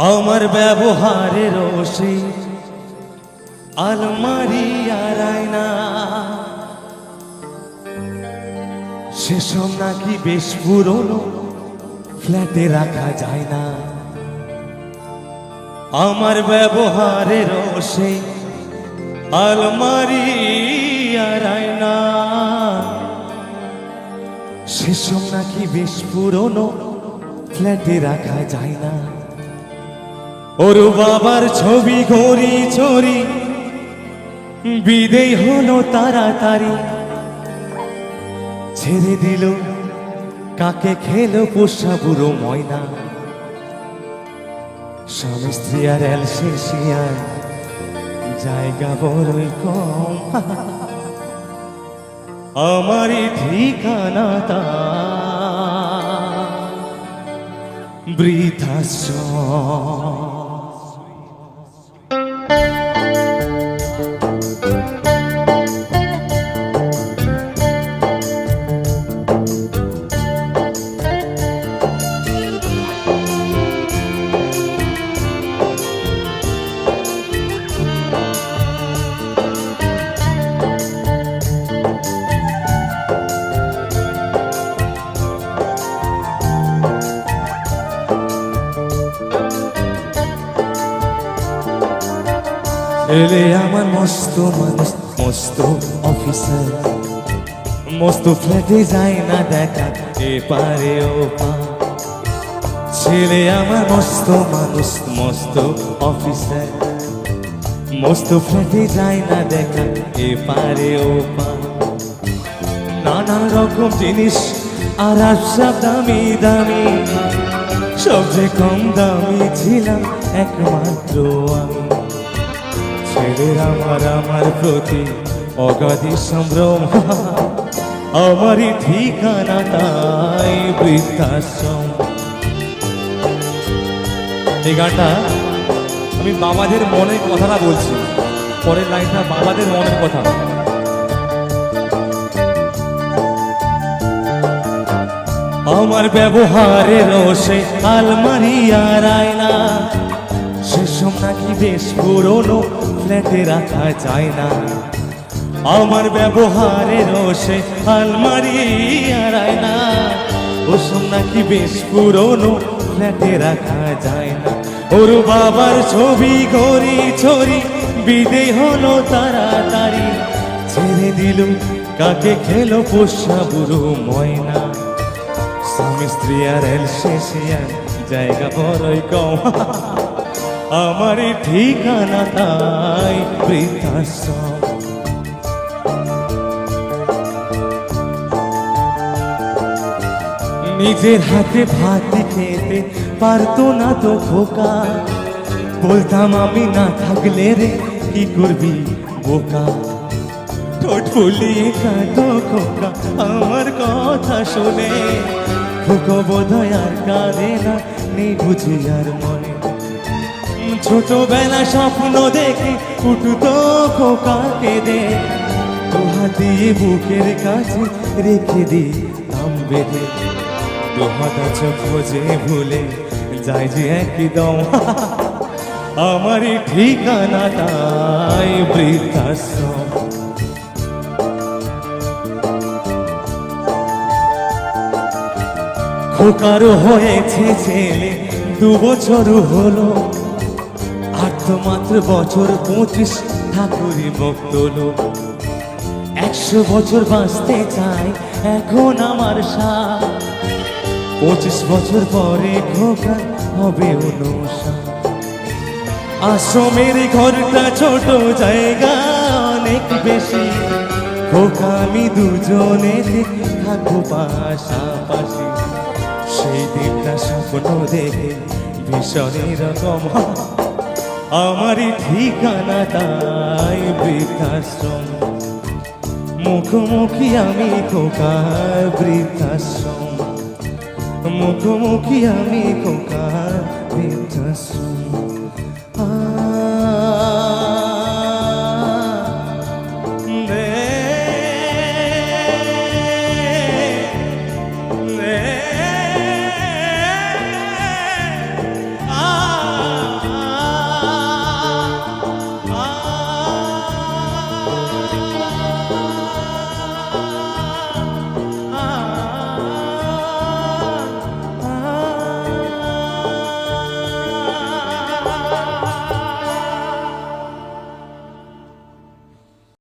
আমার ব্যবহারের রোষে আলমারি আর আয়না সেসব নাকি বেশ পুরনো, ফ্ল্যাটে রাখা যায় না। আমার ব্যবহারের রোষে আলমারি আর আয়না সেসব নাকি বেশ পুরনো, ফ্ল্যাটে রাখা যায় না। ওর বাবার ছবি ঘড়ি ছড়ি বিদেয় হলো তাড়াতাড়ি, ছেড়ে দিল কাকে খেলো পোষা বুড়ো ময়না। স্বামী স্ত্রী আর অ্যালসেশিয়ার জায়গা বড়ই কম, আমারই ঠিকানাটা বৃদ্ধাশ্রম। ছেলে আমার মস্ত মানুষ, মস্ত অফিসার, মস্ত ফ্ল্যাটে যায় না দেখা এপারে ওপার। ছেলে আমার মস্ত মানুষ, মস্ত অফিসার, মস্ত ফ্ল্যাটে যায় না দেখা এপারে ওপার। নানা রকম জিনিস আর সব দামি দামি, সবচেয়ে কম দামি ছিলাম একমাত্র আমি। ছেলের আমার প্রতি অগাধি সম্ভ্রম, আমারই ঠিকানা তাই বৃদ্ধাশ্রম। এই গানটা আমি বাবাদের মনের কথাটা বলছি, পরের লাইনটা বাবাদের মনের কথা। আমার ব্যবহারের রোষে আলমারি আর আয়না সেসব নাকি বেশ পুরনো, ফ্ল্যাটে রাখা যায় না। আমার ব্যবহারের রোষে আলমারি আর আয়না ওসব নাকি বেশ পুরনো, ফ্ল্যাটে রাখা যায় না। ওর বাবার ছবি ঘড়ি ছড়ি বিদেয় হলো তাড়াতাড়ি, ছেড়ে দিল কাকে খেলো পোষা বুড়ো ময়না। স্বামী স্ত্রী আর অ্যালসেশিয়ার জায়গা বড়ই কম, আমারই ঠিকানা তাই বৃদ্ধাশ্রম। নিজের হাতে ভাত খেতে পারতো না তো খোকা, বলতাম আমি না থাকলে রে কি করবি বোকা। ঠোঁট ফুলিয়ে কাঁদো খোকা আমার কথা শুনে, খোকা বোধহয় আর কাঁদে না, নেই বুঝি আর মনে। ছোটবেলা স্বপ্ন দেখে উঠতো খোকা কেঁদে, দুহাত দিয়ে বুকের কাছে রেখে দিই নাম বেঁধে। দুহাত চোখ খোঁজে ভুলে যায় যে একদম, আমারই ঠিকানা তাই বৃদ্ধাশ্রম। খোকারও হয়েছে ছেলে 2 বছর হলো, আর তো মাত্র বছর 25 ঠাকুরই বক্তলো। 100 বছর বাঁচতে চাই এখন আমার সাথ, 25 বছর পরে খোকা হবে 59। আশ্রমের ঘরটা ছোট, জায়গা অনেক বেশি, খোকা আমি দুজনে থাকবো পাশাপাশি। সেই দিনটা স্বপ্ন দেখে ভীষণ রকম, আমারই ঠিকানা তাই বৃদ্ধাশ্রম। মুখোমুখি আমি খোকা বৃদ্ধাশ্রম, মুখোমুখি আমি খোকা বৃদ্ধাশ্রম।